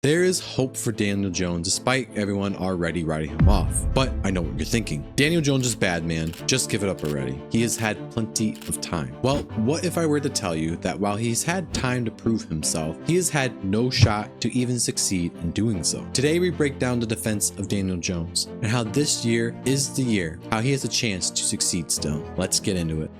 There is hope for Daniel Jones despite everyone already writing him off. But I know what you're thinking. Daniel Jones is bad, man. Just give it up already. He has had plenty of time. Well, what if I were to tell you that while he's had time to prove himself, he has had no shot to even succeed in doing so? Today we break down the defense of Daniel Jones and how this year is the year, how he has a chance to succeed still. Let's get into it.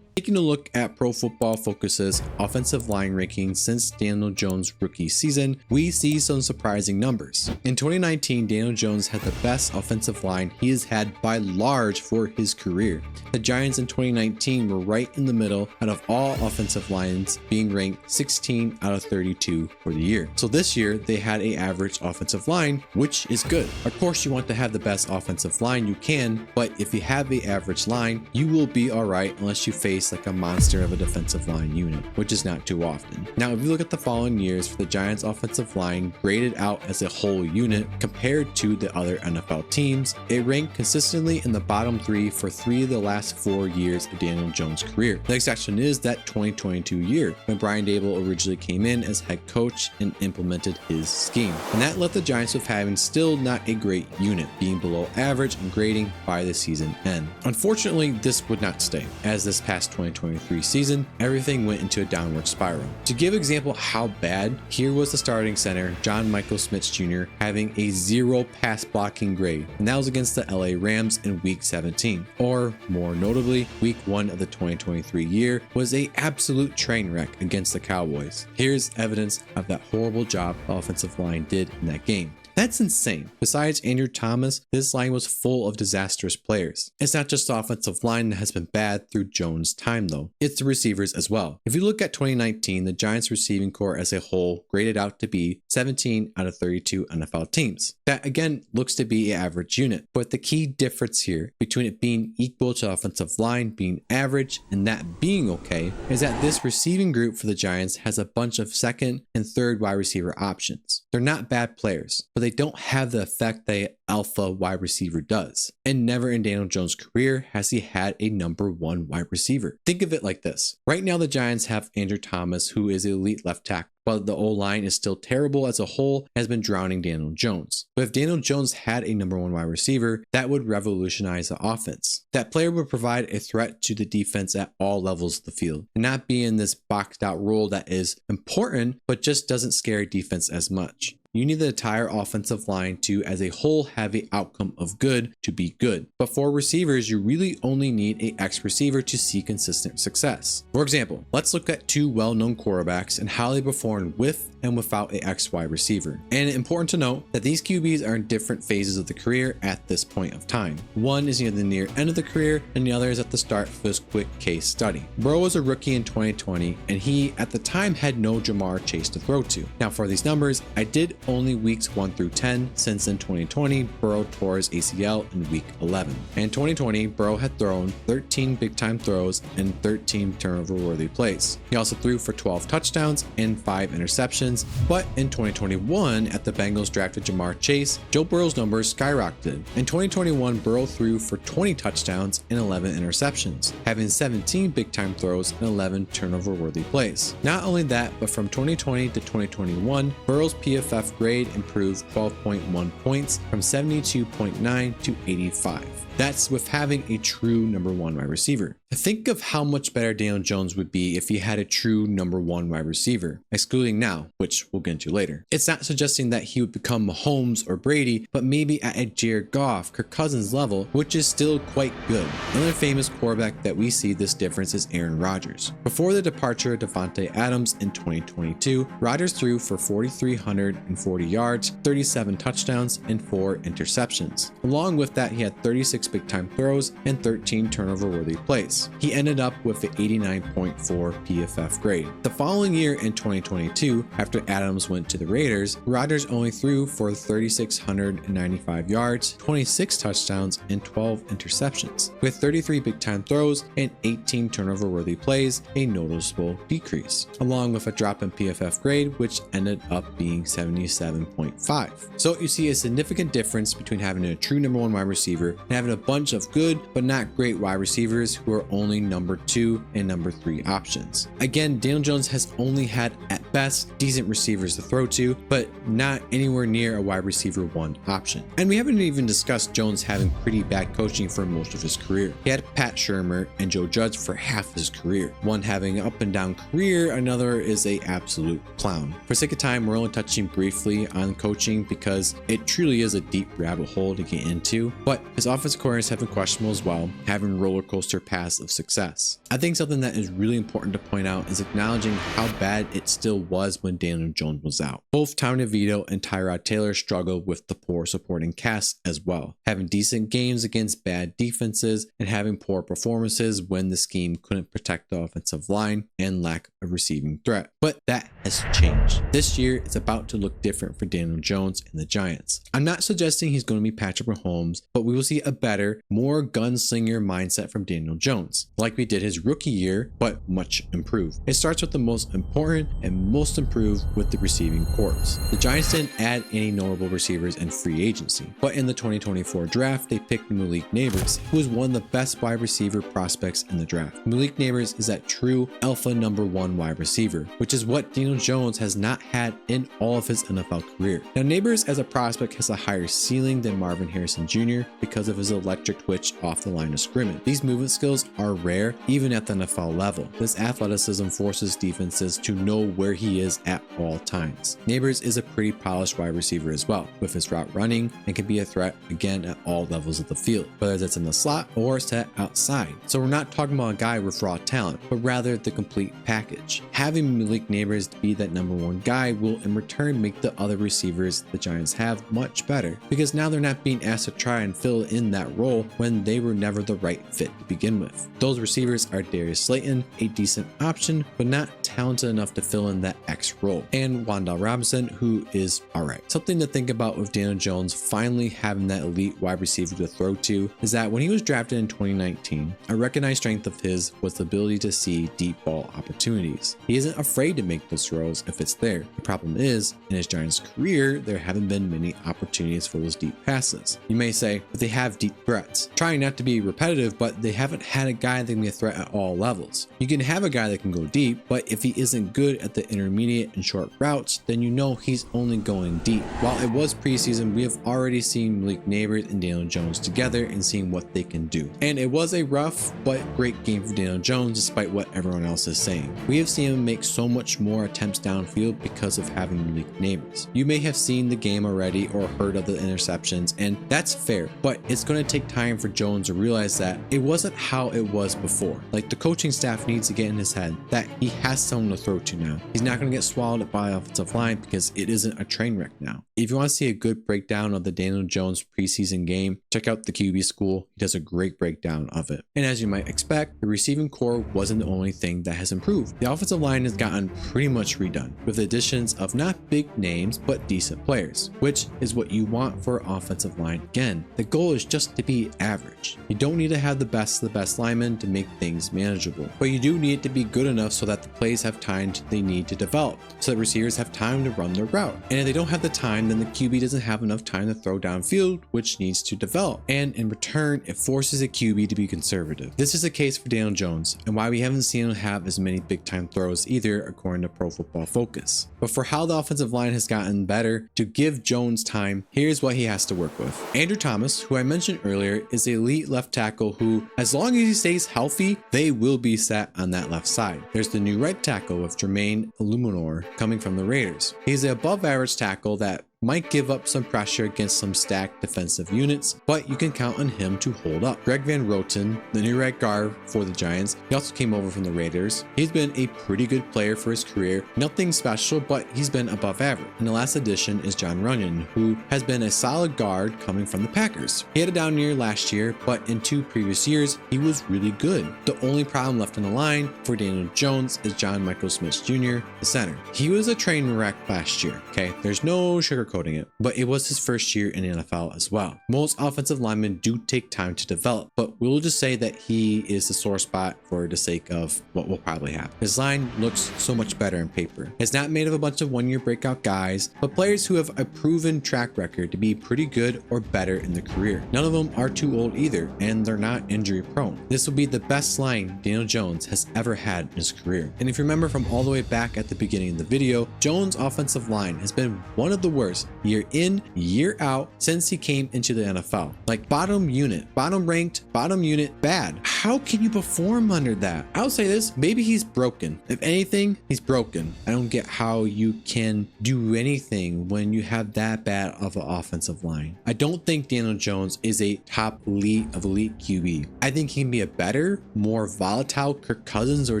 Taking a look at Pro Football Focus's offensive line rankings since Daniel Jones' rookie season, we see some surprising numbers. In 2019, Daniel Jones had the best offensive line he has had by large for his career. The Giants in 2019 were right in the middle out of all offensive lines, being ranked 16 out of 32 for the year. So this year, they had an average offensive line, which is good. Of course, you want to have the best offensive line you can, but if you have an average line, you will be alright unless you face like a monster of a defensive line unit, which is not too often. Now, if you look at the following years for the Giants offensive line graded out as a whole unit compared to the other NFL teams, it ranked consistently in the bottom 3 for 3 of the last 4 years of Daniel Jones' career. The exception is that 2022 year when Brian Daboll originally came in as head coach and implemented his scheme. And that left the Giants with having still not a great unit, being below average in grading by the season end. Unfortunately, this would not stay, as this past 2023 season, everything went into a downward spiral. To give example how bad, here was the starting center, John Michael Schmitz Jr., having a 0 pass blocking grade, and that was against the LA Rams in week 17. Or more notably, week 1 of the 2023 year was a absolute train wreck against the Cowboys. Here's evidence of that horrible job the offensive line did in that game. That's insane. Besides Andrew Thomas, this line was full of disastrous players. It's not just the offensive line that has been bad through Jones' time though, it's the receivers as well. If you look at 2019, the Giants receiving core as a whole graded out to be 17 out of 32 NFL teams. That again looks to be an average unit, but the key difference here between it being equal to the offensive line being average and that being okay is that this receiving group for the Giants has a bunch of second and third wide receiver options. They're not bad players, but they don't have the effect that alpha wide receiver does. And never in Daniel Jones' career has he had a number 1 wide receiver. Think of it like this. Right now the Giants have Andrew Thomas, who is elite left tackle, but the O-line is still terrible as a whole, has been drowning Daniel Jones. But if Daniel Jones had a number 1 wide receiver, that would revolutionize the offense. That player would provide a threat to the defense at all levels of the field, and not be in this boxed out role that is important, but just doesn't scare defense as much. You need the entire offensive line to, as a whole, have an outcome of good to be good. But for receivers, you really only need an X receiver to see consistent success. For example, let's look at 2 well-known quarterbacks and how they performed with and without an X wide receiver. And important to note that these QBs are in different phases of the career at this point of time. One is near the near end of the career, and the other is at the start for this quick case study. Burrow was a rookie in 2020, and he at the time had no Jamar Chase to throw to. Now for these numbers, I did only weeks 1 through 10, since in 2020, Burrow tore his ACL in week 11. And in 2020, Burrow had thrown 13 big-time throws and 13 turnover-worthy plays. He also threw for 12 touchdowns and 5 interceptions, but in 2021, at the Bengals drafted Jamar Chase, Joe Burrow's numbers skyrocketed. In 2021, Burrow threw for 20 touchdowns and 11 interceptions, having 17 big-time throws and 11 turnover-worthy plays. Not only that, but from 2020 to 2021, Burrow's PFF grade improved 12.1 points from 72.9 to 85. That's with having a true number 1 wide receiver. Think of how much better Daniel Jones would be if he had a true number 1 wide receiver, excluding now, which we'll get into later. It's not suggesting that he would become Mahomes or Brady, but maybe at a Jared Goff, Kirk Cousins level, which is still quite good. Another famous quarterback that we see this difference is Aaron Rodgers. Before the departure of Davante Adams in 2022, Rodgers threw for 4,340 yards, 37 touchdowns, and 4 interceptions. Along with that, he had 36 big-time throws and 13 turnover-worthy plays. He ended up with an 89.4 PFF grade. The following year in 2022, after Adams went to the Raiders, Rodgers only threw for 3,695 yards, 26 touchdowns, and 12 interceptions, with 33 big-time throws and 18 turnover-worthy plays, a noticeable decrease, along with a drop in PFF grade, which ended up being 77.5. So you see a significant difference between having a true number 1 wide receiver and having a bunch of good but not great wide receivers who are the only number 2 and number 3 options. Again, Daniel Jones has only had at best decent receivers to throw to, but not anywhere near a wide receiver 1 option. And we haven't even discussed Jones having pretty bad coaching for most of his career. He had Pat Shermer and Joe Judge for half his career. One having an up and down career, another is a absolute clown. For sake of time, we're only touching briefly on coaching because it truly is a deep rabbit hole to get into, but his offensive coordinators have been questionable as well, having roller coaster paths of success. I think something that is really important to point out is acknowledging how bad it still was when Daniel Jones was out. Both Tommy DeVito and Tyrod Taylor struggled with the poor supporting cast as well, having decent games against bad defenses and having poor performances when the scheme couldn't protect the offensive line and lack of receiving threat. But that has changed. This year, it's about to look different for Daniel Jones and the Giants. I'm not suggesting he's going to be Patrick Mahomes, but we will see a better, more gunslinger mindset from Daniel Jones, like we did his rookie year, but much improved. It starts with the most important and most improved with the receiving corps. The Giants didn't add any notable receivers in free agency, but in the 2024 draft, they picked Malik Neighbors, who is one of the best wide receiver prospects in the draft. Malik Neighbors is that true alpha number 1 wide receiver, which is what Daniel Jones has not had in all of his NFL career. Now, Neighbors as a prospect has a higher ceiling than Marvin Harrison Jr. because of his electric twitch off the line of scrimmage. These movement skills are rare even at the NFL level. This athleticism forces defenses to know where he is at all times. Neighbors is a pretty polished wide receiver as well, with his route running, and can be a threat again at all levels of the field, whether that's in the slot or set outside. So we're not talking about a guy with raw talent, but rather the complete package. Having Malik Neighbors be that number 1 guy will in return make the other receivers the Giants have much better, because now they're not being asked to try and fill in that role when they were never the right fit to begin with. Those receivers are Darius Slayton, a decent option, but not talented enough to fill in that X role, and Wan'Dale Robinson, who is alright. Something to think about with Daniel Jones finally having that elite wide receiver to throw to is that when he was drafted in 2019, a recognized strength of his was the ability to see deep ball opportunities. He isn't afraid to make those throws if it's there. The problem is, in his Giants career, there haven't been many opportunities for those deep passes. You may say, but they have deep threats. Trying not to be repetitive, but they haven't had a guy that can be a threat at all levels. You can have a guy that can go deep, but if he isn't good at the intermediate and short routes, then you know he's only going deep. While it was preseason, we have already seen Malik Neighbors and Daniel Jones together and seeing what they can do. And it was a rough but great game for Daniel Jones despite what everyone else is saying. We have seen him make so much more attempts downfield because of having Malik Neighbors. You may have seen the game already or heard of the interceptions, and that's fair, but it's going to take time for Jones to realize that it wasn't how it was before. Like, the coaching staff needs to get in his head that he has someone to throw to now. He's not going to get swallowed by the offensive line because it isn't a train wreck now. If you want to see a good breakdown of the Daniel Jones preseason game, check out the QB School. He does a great breakdown of it. And as you might expect, the receiving core wasn't the only thing that has improved. The offensive line has gotten pretty much redone, with additions of not big names, but decent players, which is what you want for an offensive line. Again, the goal is just to be average. You don't need to have the best of the best linemen to make things manageable, but you do need it to be good enough so that the plays have time they need to develop, so that receivers have time to run their route. And if they don't have the time, then the QB doesn't have enough time to throw downfield, which needs to develop. And in return, it forces a QB to be conservative. This is the case for Daniel Jones, and why we haven't seen him have as many big time throws either, according to Pro Football Focus. But for how the offensive line has gotten better to give Jones time, here's what he has to work with. Andrew Thomas, who I mentioned earlier, is the elite left tackle who, as long as he stays healthy, they will be set on that left side. There's the new right tackle with Jermaine Illuminor coming from the Raiders. He's an above average tackle that might give up some pressure against some stacked defensive units, but you can count on him to hold up. Greg Van Roten, the new right guard for the Giants, he also came over from the Raiders. He's been a pretty good player for his career. Nothing special, but he's been above average. And the last addition is John Runyon, who has been a solid guard coming from the Packers. He had a down year last year, but in 2 previous years, he was really good. The only problem left in the line for Daniel Jones is John Michael Smith Jr., the center. He was a train wreck last year, okay? There's no sugar sugarcoating it, but it was his first year in the NFL as well. Most offensive linemen do take time to develop, but we'll just say that he is the sore spot for the sake of what will probably happen. His line looks so much better on paper. It's not made of a bunch of one-year breakout guys, but players who have a proven track record to be pretty good or better in their career. None of them are too old either, and they're not injury prone. This will be the best line Daniel Jones has ever had in his career. And if you remember from all the way back at the beginning of the video, Jones' offensive line has been one of the worst year in, year out since he came into the NFL. Like bottom unit, bottom ranked, bottom unit, bad. How can you perform under that? I'll say this, maybe he's broken. If anything, he's broken. I don't get how you can do anything when you have that bad of an offensive line. I don't think Daniel Jones is a top elite of elite QB. I think he can be a better, more volatile Kirk Cousins or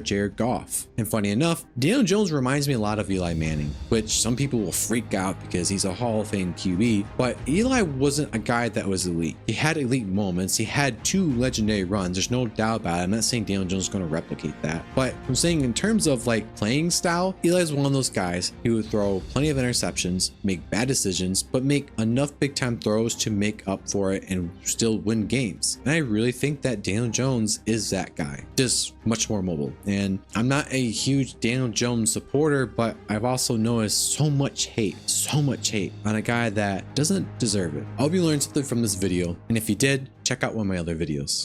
Jared Goff. And funny enough, Daniel Jones reminds me a lot of Eli Manning, which some people will freak out because he's a Hall of Fame QB, but Eli wasn't a guy that was elite. He had elite moments. He had 2 legendary runs. There's no doubt about it. I'm not saying Daniel Jones is going to replicate that, but I'm saying in terms of like playing style, Eli's one of those guys who would throw plenty of interceptions, make bad decisions, but make enough big time throws to make up for it and still win games. And I really think that Daniel Jones is that guy, just much more mobile. And I'm not a huge Daniel Jones supporter, but I've also noticed so much hate on a guy that doesn't deserve it. I hope you learned something from this video, and if you did, check out one of my other videos.